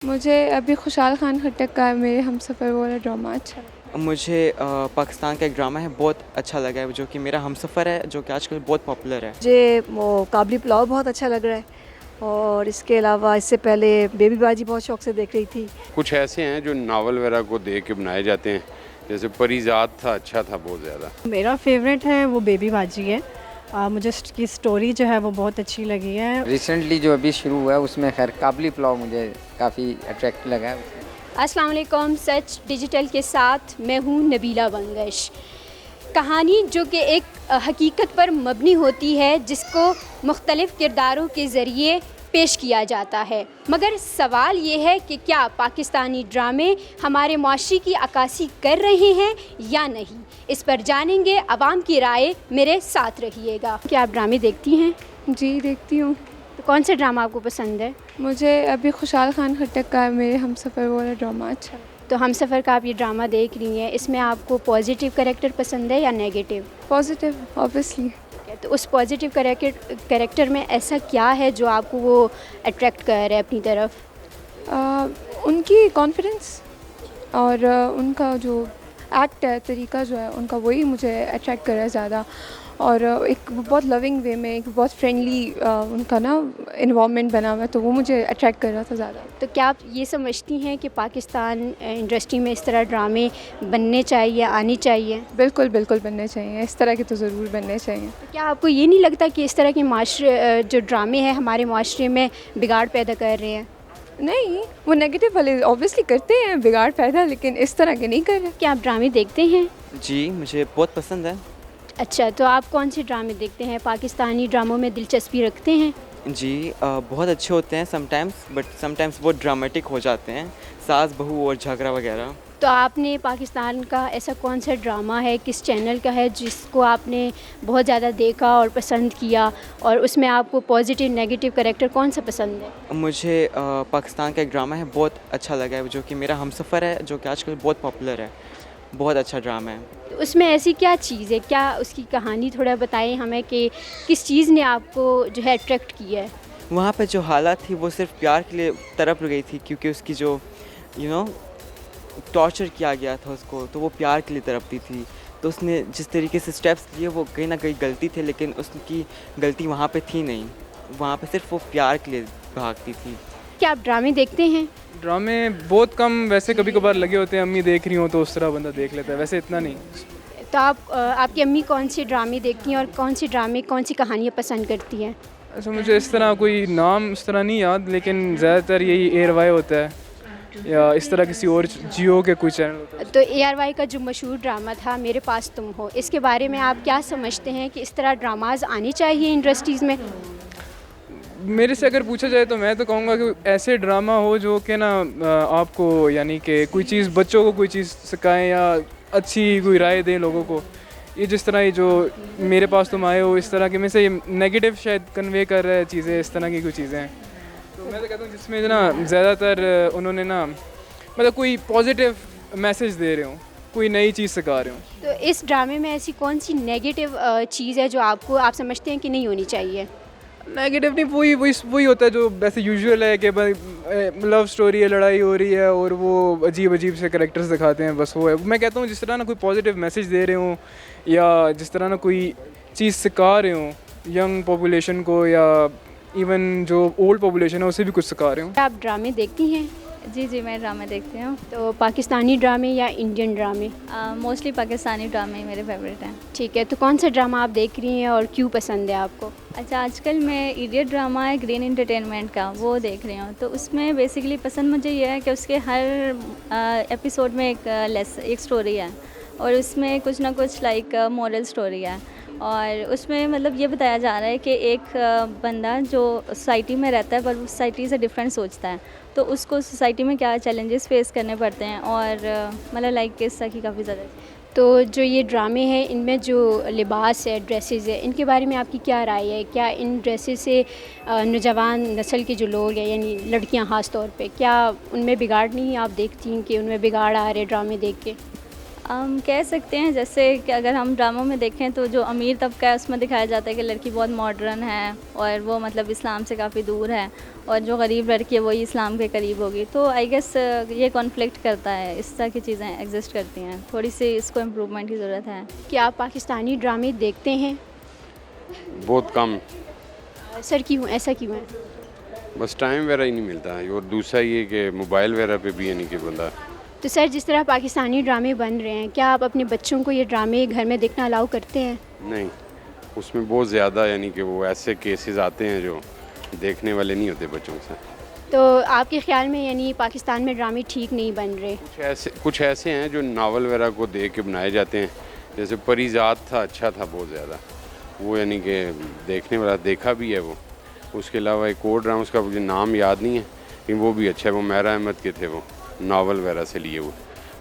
मुझे अभी खुशहाल खान खट्टक का मेरे हमसफ़र वाला ड्रामा अच्छा लगा। मुझे पाकिस्तान का एक ड्रामा है बहुत अच्छा लगा है जो कि मेरा हमसफ़र है जो कि आजकल बहुत पॉपुलर है। मुझे वो काबली पुलाव बहुत अच्छा लग रहा है और इसके अलावा इससे पहले बेबी बाजी बहुत शौक से देख रही थी। कुछ ऐसे हैं जो नावल वगैरह को देख के बनाए जाते हैं, जैसे परिजात था, अच्छा था बहुत ज़्यादा। मेरा फेवरेट है वो बेबी बाजी है। मुझे इसकी स्टोरी जो है वो बहुत अच्छी लगी है। रिसेंटली जो अभी शुरू हुआ है उसमें खैर काबली पुलाव मुझे काफ़ी अट्रैक्टिव लगा है। अस्सलाम वालेकुम, सच डिजिटल के साथ मैं हूँ नबीला बंगश। कहानी जो कि एक हकीकत पर मबनी होती है जिसको मुख्तलिफ़ किरदारों के ज़रिए पेश किया जाता है, मगर सवाल ये है कि क्या पाकिस्तानी ड्रामे हमारे माशरे की अक्कासी कर रहे हैं या नहीं। इस पर जानेंगे, आवाम की राय, मेरे साथ रहिएगा। क्या आप ड्रामे देखती हैं? जी देखती हूँ। तो कौन सा ड्रामा आपको पसंद है? मुझे अभी खुशहाल खान खट्टक का मेरे हमसफ़र वाला ड्रामा अच्छा लगा। तो हमसफ़र का आप ये ड्रामा देख रही हैं, इसमें आपको पॉजिटिव कैरेक्टर पसंद है या नेगेटिव? Positive obviously. तो उस पॉजिटिव कैरेक्टर में ऐसा क्या है जो आपको वो अट्रैक्ट कर रहा है अपनी तरफ? उनकी कॉन्फिडेंस और उनका जो एक्ट है, तरीका जो है उनका, वही मुझे अट्रैक्ट कर रहा है ज़्यादा। और एक बहुत लविंग वे में, एक बहुत फ्रेंडली उनका ना इन्वॉल्वमेंट बना हुआ है, तो वो मुझे अट्रैक्ट कर रहा था ज़्यादा। तो क्या आप ये समझती हैं कि पाकिस्तान इंडस्ट्री में इस तरह ड्रामे बनने चाहिए, आनी चाहिए? बिल्कुल बिल्कुल बनने चाहिए, इस तरह के तो ज़रूर बनने चाहिए। तो क्या आपको ये नहीं लगता कि इस तरह के माशरे जो ड्रामे हैं हमारे माशरे में बिगाड़ पैदा कर रहे हैं? नहीं, वो नेगेटिव वाले ऑब्वियसली करते हैं बिगाड़ पैदा, लेकिन इस तरह के नहीं कर रहे। क्या आप ड्रामे देखते हैं? जी मुझे बहुत पसंद है। अच्छा, तो आप कौन से ड्रामे देखते हैं? पाकिस्तानी ड्रामों में दिलचस्पी रखते हैं? जी बहुत अच्छे होते हैं समटाइम्स, बट समटाइम्स बहुत ड्रामेटिक हो जाते हैं, सास बहू और झगड़ा वगैरह। तो आपने पाकिस्तान का ऐसा कौन सा ड्रामा है, किस चैनल का है जिसको आपने बहुत ज़्यादा देखा और पसंद किया, और उसमें आपको पॉजिटिव नेगेटिव कैरेक्टर कौन सा पसंद है? मुझे पाकिस्तान का एक ड्रामा है बहुत अच्छा लगा है जो कि मेरा हमसफ़र है जो कि आजकल बहुत पॉपुलर है, बहुत अच्छा ड्रामा है। तो उसमें ऐसी क्या चीज़ है, क्या उसकी कहानी थोड़ा बताएं हमें कि किस चीज़ ने आपको जो है अट्रैक्ट किया है? वहाँ पे जो हालत थी वो सिर्फ प्यार के लिए तड़प गई थी, क्योंकि उसकी जो टॉर्चर किया गया था उसको, तो वो प्यार के लिए तड़पती थी। तो उसने जिस तरीके से स्टेप्स लिए वो कहीं ना कहीं गलती थे, लेकिन उसकी गलती वहाँ पे थी नहीं, वहाँ पे सिर्फ वो प्यार के लिए भागती थी। क्या आप ड्रामे देखते हैं? ड्रामे बहुत कम, वैसे कभी कभार लगे होते हैं, अम्मी देख रही हो तो उस तरह बंदा देख लेता है, वैसे इतना नहीं। तो आपकी अम्मी कौन से ड्रामे देखती हैं और कौन से ड्रामे, कौन सी कहानियाँ पसंद करती हैं? अच्छा, मुझे इस तरह कोई नाम इस तरह नहीं याद, लेकिन ज़्यादातर यही ARY होता है या इस तरह किसी और जियो के कोई चैनल होता है। तो ARY का जो मशहूर ड्रामा था मेरे पास तुम हो, इसके बारे में आप क्या समझते हैं कि इस तरह ड्रामाज आने चाहिए इंडस्ट्रीज़ में? मेरे से अगर पूछा जाए तो मैं तो कहूँगा कि ऐसे ड्रामा हो जो कि ना आपको यानी कि कोई चीज़, बच्चों को कोई चीज़ सिखाएं या अच्छी कोई राय दें लोगों को। ये जिस तरह ये जो मेरे पास तुम आए हो, इस तरह के में से नेगेटिव शायद कन्वे कर रहे हैं चीज़ें, इस तरह की कोई चीज़ें हैं। तो मैं तो कहता हूँ जिसमें ना ज़्यादातर उन्होंने ना मतलब कोई पॉजिटिव मैसेज दे रहे हो, कोई नई चीज़ सिखा रहे हो। तो इस ड्रामे में ऐसी कौन सी नेगेटिव चीज़ है जो आप समझते हैं कि नहीं होनी चाहिए? नेगेटिव नहीं, वही होता है जो वैसे यूजुअल है कि भाई लव स्टोरी है, लड़ाई हो रही है और वो अजीब अजीब से कैरेक्टर्स दिखाते हैं, बस वो है। मैं कहता हूँ जिस तरह ना कोई पॉजिटिव मैसेज दे रहे हो या जिस तरह ना कोई चीज़ सिखा रहे हो यंग पॉपुलेशन को या इवन जो ओल्ड पॉपुलेशन है उसे भी कुछ सिखा रहे हो। आप ड्रामे देखती हैं? जी जी, मैं ड्रामे देखती हूँ। तो पाकिस्तानी ड्रामे या इंडियन ड्रामे? मोस्टली पाकिस्तानी ड्रामे मेरे फेवरेट हैं। ठीक है, तो कौन सा ड्रामा आप देख रही हैं और क्यों पसंद है आपको? अच्छा, आजकल मैं इडियट ड्रामा है ग्रीन एंटरटेनमेंट का, वो देख रही हूँ। तो उसमें बेसिकली पसंद मुझे ये है कि उसके हर एपिसोड में एक स्टोरी है और उसमें कुछ ना कुछ लाइक मॉरल स्टोरी है। और उसमें मतलब ये बताया जा रहा है कि एक बंदा जो सोसाइटी में रहता है पर वो सोसाइटी से डिफरेंट सोचता है, तो उसको सोसाइटी में क्या चैलेंजेस फेस करने पड़ते हैं और मतलब लाइक इस तरह की काफ़ी ज़्यादा। तो जो ये ड्रामे हैं इनमें जो लिबास है, ड्रेसेस है, इनके बारे में आपकी क्या राय है? क्या इन ड्रेसेस से नौजवान नस्ल के जो लोग हैं यानी लड़कियां ख़ास तौर पे, क्या उनमें बिगाड़ नहीं आप देखती हैं कि उनमें बिगाड़ आ रहे ड्रामे देख के? हम कह सकते हैं जैसे कि अगर हम ड्रामों में देखें तो जो अमीर तबका है उसमें दिखाया जाता है कि लड़की बहुत मॉडर्न है और वो मतलब इस्लाम से काफ़ी दूर है, और जो गरीब लड़की है वही इस्लाम के करीब होगी। तो आई गेस ये कॉन्फ्लिक्ट करता है, इस तरह की चीज़ें एग्जिस्ट करती हैं, थोड़ी सी इसको इम्प्रूवमेंट की ज़रूरत है। क्या आप पाकिस्तानी ड्रामे देखते हैं? बहुत कम, सर क्यों, ऐसा क्यों है? बस टाइम वगैरह ही नहीं मिलता है, और दूसरा ये कि मोबाइल वगैरह पे भी यानी कि बंदा। तो सर जिस तरह पाकिस्तानी ड्रामे बन रहे हैं, क्या आप अपने बच्चों को ये ड्रामे घर में देखना अलाउ करते हैं? नहीं, उसमें बहुत ज़्यादा यानी कि वो ऐसे केसेस आते हैं जो देखने वाले नहीं होते बच्चों से। तो आपके ख्याल में यानी पाकिस्तान में ड्रामे ठीक नहीं बन रहे? कुछ ऐसे हैं जो नावल वगैरह को देख के बनाए जाते हैं, जैसे परिजात था, अच्छा था बहुत ज़्यादा, वो यानी कि देखने वाला देखा भी है वो। उसके अलावा एक और ड्रामा, उसका मुझे नाम याद नहीं है, लेकिन वो भी अच्छा है, वो मेहरा अहमद के थे, वो नावल वगैरह से लिए हुए,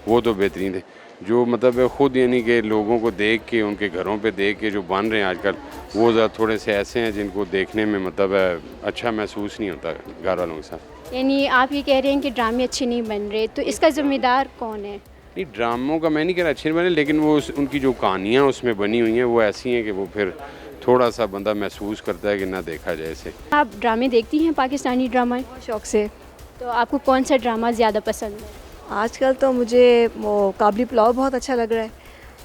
वो तो बेहतरीन थे। जो मतलब ख़ुद यानी कि लोगों को देख के, उनके घरों पे देख के जो बन रहे हैं आजकल, वो ज़रा थोड़े से ऐसे हैं जिनको देखने में मतलब अच्छा महसूस नहीं होता घर वालों के साथ। यानी आप ये कह रहे हैं कि ड्रामे अच्छे नहीं बन रहे, तो इसका ज़िम्मेदार कौन है? नहीं, ड्रामों का मैं नहीं कह रहा अच्छे नहीं बने, लेकिन वो उनकी जो कहानियाँ उसमें बनी हुई हैं वो ऐसी हैं कि वो फिर थोड़ा सा बंदा महसूस करता है कि ना देखा जाए इसे। आप ड्रामे देखती हैं, पाकिस्तानी ड्रामा? शौक से। तो आपको कौन सा ड्रामा ज़्यादा पसंद है? आजकल तो मुझे वो काबली पुलाव बहुत अच्छा लग रहा है,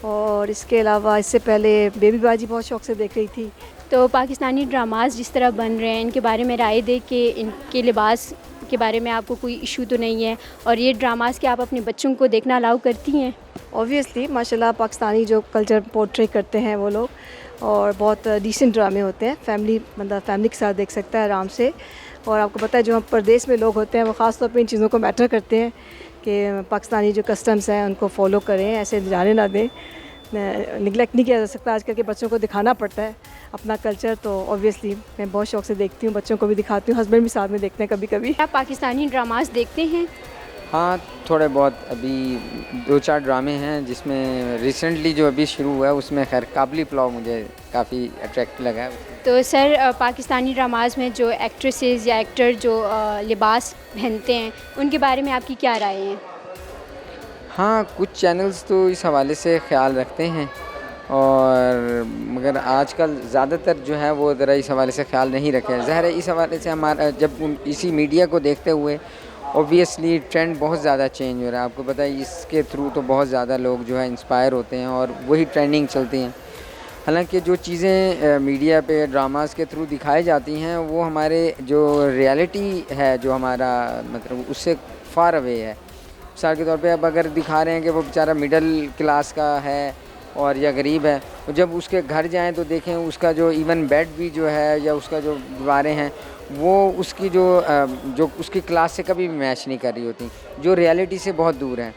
और इसके अलावा इससे पहले बेबी बाजी बहुत शौक से देख रही थी। तो पाकिस्तानी ड्रामास जिस तरह बन रहे हैं, इनके बारे में राय दे के इनके लिबास के बारे में आपको कोई इशू तो नहीं है, और ये ड्रामास के आप अपने बच्चों को देखना अलाउ करती हैं? ऑब्वियसली माशाल्लाह पाकिस्तानी जो कल्चर पोर्ट्रे करते हैं वो लोग, और बहुत डिसेंट ड्रामे होते हैं, बंदा फैमिली के साथ देख सकता है आराम से। और आपको पता है जो हम प्रदेश में लोग होते हैं वो ख़ास तौर पे इन चीज़ों को मैटर करते हैं कि पाकिस्तानी जो कस्टम्स हैं उनको फॉलो करें, ऐसे जाने ना दें। निगलेक्ट नहीं किया जा सकता, आजकल के बच्चों को दिखाना पड़ता है अपना कल्चर। तो ऑब्वियसली मैं बहुत शौक से देखती हूँ, बच्चों को भी दिखाती हूँ, हस्बैंड भी साथ में देखते हैं कभी कभी। आप पाकिस्तानी ड्रामास देखते हैं? हाँ, थोड़े बहुत। अभी 2-4 ड्रामे हैं जिसमें रिसेंटली जो अभी शुरू हुआ है उसमें खैर काबली पुलाव मुझे काफ़ी अट्रैक्ट लगा है। तो सर पाकिस्तानी ड्रामास में जो एक्ट्रेसेस या एक्टर जो लिबास पहनते हैं, उनके बारे में आपकी क्या राय है? हाँ, कुछ चैनल्स तो इस हवाले से ख्याल रखते हैं, और मगर आजकल ज़्यादातर जो है वो ज़रा इस हवाले से ख्याल नहीं रखे हैं। ज़ाहिर है इस हवाले से हमारा जब इसी मीडिया को देखते हुए ऑब्वियसली ट्रेंड बहुत ज़्यादा चेंज हो रहा है। आपको पता है इसके थ्रू तो बहुत ज़्यादा लोग जो है इंस्पायर होते हैं और वही ट्रेंडिंग चलती हैं। हालांकि जो चीज़ें मीडिया पे ड्रामास के थ्रू दिखाई जाती हैं वो हमारे जो रियलिटी है, जो हमारा मतलब उससे फार अवे है। मिसाल के तौर पे अब अगर दिखा रहे हैं कि वो बेचारा मिडिल क्लास का है और या गरीब है, तो जब उसके घर जाएं तो देखें उसका जो इवन बेड भी जो है या उसका जो दीवारें हैं वो उसकी जो उसकी क्लास से कभी भी मैच नहीं कर रही होती, जो रियलिटी से बहुत दूर है।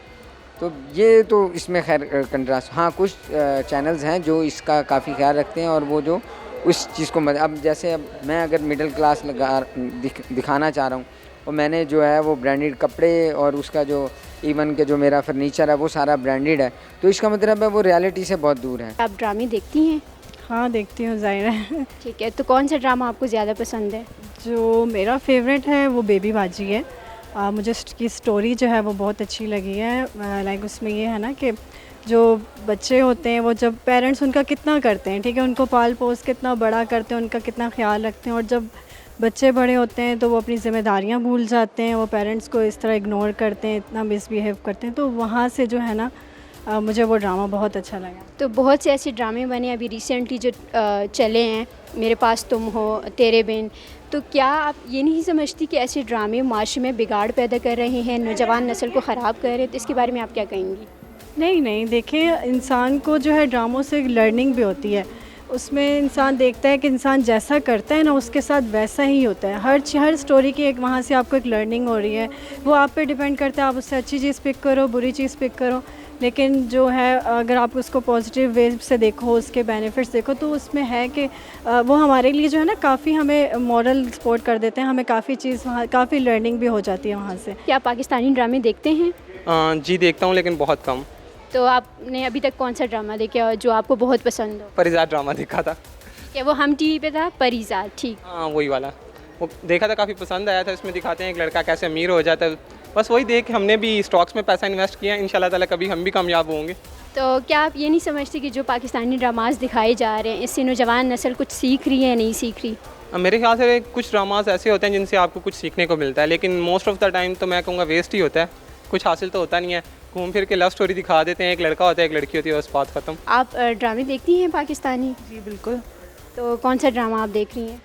तो ये तो इसमें खैर कंट्रास्ट। हाँ, कुछ चैनल्स हैं जो इसका काफ़ी ख्याल रखते हैं और वो जो उस चीज़ को अब जैसे अब मैं अगर मिडिल क्लास दिखाना चाह रहा हूँ और मैंने जो है वो ब्रांडेड कपड़े और उसका जो इवन के जो मेरा फर्नीचर है वो सारा ब्रांडेड है, तो इसका मतलब है वो रियलिटी से बहुत दूर है। आप ड्रामे देखती हैं? हाँ, देखती हूँ, ज़ाहिर है। ठीक है, तो कौन सा ड्रामा आपको ज़्यादा पसंद है? जो मेरा फेवरेट है वो बेबी बाजी है। मुझे उसकी स्टोरी जो है वो बहुत अच्छी लगी है। लाइक उसमें ये है ना कि जो बच्चे होते हैं वो जब पेरेंट्स उनका कितना करते हैं, ठीक है, उनको पाल पोस कितना बड़ा करते हैं, उनका कितना ख्याल रखते हैं, और जब बच्चे बड़े होते हैं तो वो अपनी ज़िम्मेदारियां भूल जाते हैं, वो पेरेंट्स को इस तरह इग्नोर करते हैं, इतना मिसबिहेव करते हैं। तो वहाँ से जो है ना मुझे वो ड्रामा बहुत अच्छा लगा। तो बहुत से ऐसे ड्रामे बने अभी रिसेंटली जो चले हैं, मेरे पास तुम हो, तेरे बिन। तो क्या आप ये नहीं समझती कि ऐसे ड्रामे माशरे में बिगाड़ पैदा कर रहे हैं, नौजवान नस्ल को ख़राब कर रहे हैं? तो इसके बारे में आप क्या कहेंगी? नहीं, देखें, इंसान को जो है ड्रामों से लर्निंग भी होती है। उसमें इंसान देखता है कि इंसान जैसा करता है ना उसके साथ वैसा ही होता है। हर स्टोरी की एक वहाँ से आपको एक लर्निंग हो रही है, वो आप पे डिपेंड करता है, आप उससे अच्छी चीज़ पिक करो, बुरी चीज़ पिक करो। लेकिन जो है अगर आप उसको पॉजिटिव वे से देखो, उसके बेनिफिट्स देखो, तो उसमें है कि वो हमारे लिए जो है ना काफ़ी हमें मॉरल सपोर्ट कर देते हैं, हमें काफ़ी चीज़ वहाँ काफ़ी लर्निंग भी हो जाती है वहाँ से। क्या आप पाकिस्तानी ड्रामे देखते हैं? जी देखता हूँ, लेकिन बहुत कम। तो आपने अभी तक कौन सा ड्रामा देखा जो आपको बहुत पसंद हो? परिजात ड्रामा देखा था। क्या वो हम टीवी पे था, परिजात? ठीक, हाँ वही वाला, वो देखा था, काफ़ी पसंद आया था। इसमें दिखाते हैं एक लड़का कैसे अमीर हो जाता है बस वही देख हमने भी स्टॉक्स में पैसा इन्वेस्ट किया, इंशाल्लाह ताला कभी हम भी कामयाब होंगे। तो क्या आप ये नहीं समझते कि जो पाकिस्तानी ड्रामास दिखाए जा रहे हैं इससे नौजवान नस्ल कुछ सीख रही है या नहीं सीख रही? मेरे ख्याल से कुछ ड्रामास ऐसे होते हैं जिनसे आपको कुछ सीखने को मिलता है, लेकिन मोस्ट ऑफ द टाइम तो मैं कहूँगा वेस्ट ही होता है, कुछ हासिल तो होता नहीं है। घूम फिर के लव स्टोरी दिखा देते हैं, एक लड़का होता है एक लड़की होती है, बस बात ख़त्म। आप ड्रामे देखती हैं पाकिस्तानी? जी बिल्कुल। तो कौन सा ड्रामा आप देख रही हैं?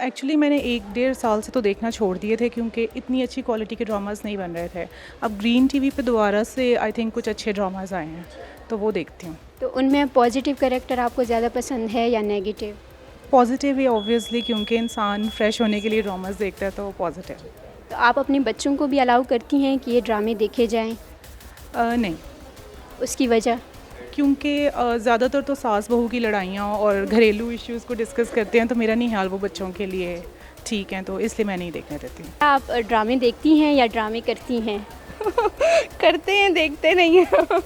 एक्चुअली मैंने 1-1.5 साल से तो देखना छोड़ दिए थे क्योंकि इतनी अच्छी क्वालिटी के ड्रामास नहीं बन रहे थे। अब ग्रीन टीवी पे दोबारा से आई थिंक कुछ अच्छे ड्रामास आए हैं तो वो देखती हूँ। तो उनमें पॉजिटिव कैरेक्टर आपको ज़्यादा पसंद है या नेगेटिव? पॉजिटिव ही ऑब्वियसली, क्योंकि इंसान फ्रेश होने के लिए ड्रामास देखता है तो पॉजिटिव। तो आप अपने बच्चों को भी अलाउ करती हैं कि ये ड्रामे देखे जाएं? नहीं। उसकी वजह? क्योंकि ज़्यादातर तो सास बहू की लड़ाइयाँ और घरेलू इश्यूज़ को डिस्कस करते हैं तो मेरा नहीं ख्याल वो बच्चों के लिए ठीक हैं, तो इसलिए मैं नहीं देखने देती। आप ड्रामे देखती हैं या ड्रामे करती हैं? करते हैं, देखते नहीं हैं। तो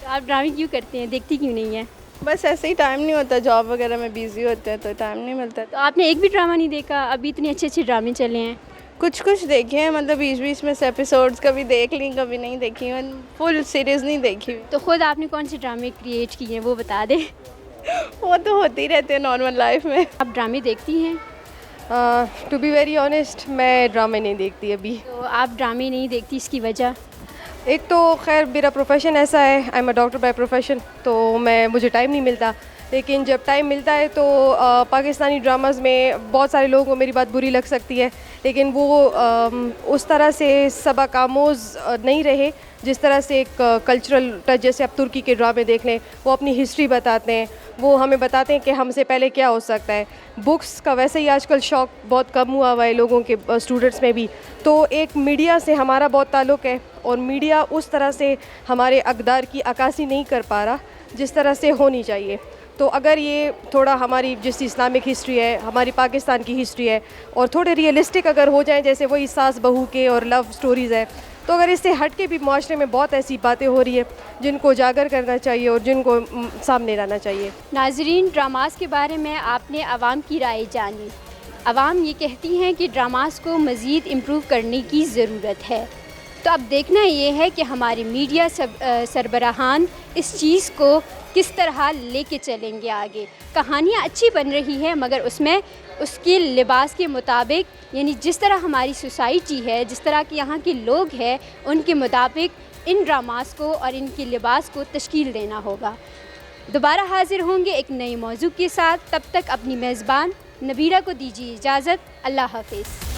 आप ड्रामे क्यों करते हैं, देखती क्यों नहीं है? बस ऐसे ही टाइम नहीं होता, जॉब वगैरह में बिजी होते हैं तो टाइम नहीं मिलता। तो आपने एक भी ड्रामा नहीं देखा? अभी इतने अच्छे अच्छे ड्रामे चले हैं। कुछ कुछ देखे हैं, मतलब बीच बीच में से एपिसोड्स कभी देख ली कभी नहीं देखी, फुल सीरीज़ नहीं देखी। तो ख़ुद आपने कौन से ड्रामे क्रिएट किए हैं वो बता दें। वो तो होते ही रहते हैं नॉर्मल लाइफ में। आप ड्रामे देखती हैं? टू बी वेरी ऑनेस्ट मैं ड्रामे नहीं देखती अभी। तो आप ड्रामे नहीं देखती, इसकी वजह? एक तो खैर मेरा प्रोफेशन ऐसा है, I am a doctor by profession, तो मुझे टाइम नहीं मिलता। लेकिन जब टाइम मिलता है तो पाकिस्तानी ड्रामाज़ में बहुत सारे लोगों को मेरी बात बुरी लग सकती है, लेकिन वो उस तरह से सबक आमोज़ नहीं रहे जिस तरह से एक कल्चरल टच। जैसे आप तुर्की के ड्रामे देख लें, वो अपनी हिस्ट्री बताते हैं, वो हमें बताते हैं कि हमसे पहले क्या हो सकता है। बुक्स का वैसे ही आजकल शौक़ बहुत कम हुआ हुआ है लोगों के, स्टूडेंट्स में भी। तो एक मीडिया से हमारा बहुत ताल्लुक़ है और मीडिया उस तरह से हमारे अक़दार की अक्कासी नहीं कर पा रहा जिस तरह से होनी चाहिए। तो अगर ये थोड़ा हमारी जिस इस्लामिक हिस्ट्री है, हमारी पाकिस्तान की हिस्ट्री है, और थोड़े रियलिस्टिक अगर हो जाएं, जैसे वही सास बहू के और लव स्टोरीज़ है, तो अगर इससे हट के भी माशरे में बहुत ऐसी बातें हो रही है जिनको उजागर करना चाहिए और जिनको सामने लाना चाहिए। नाजरीन, ड्रामास के बारे में आपने आवाम की राय जानी। आवाम ये कहती हैं कि ड्रामास को मज़ीद इम्प्रूव करने की ज़रूरत है। तो अब देखना ये है कि हमारे मीडिया सरबराहान इस चीज़ को किस तरह लेके चलेंगे आगे। कहानियाँ अच्छी बन रही हैं मगर उसमें उसके लिबास के मुताबिक, यानी जिस तरह हमारी सोसाइटी है, जिस तरह के यहाँ के लोग हैं, उनके मुताबिक इन ड्रामास को और इनके लिबास को तश्कील देना होगा। दोबारा हाजिर होंगे एक नए मौजू के साथ। तब तक अपनी मेज़बान नबीरा को दीजिए इजाज़त। अल्लाह हाफ़िज़।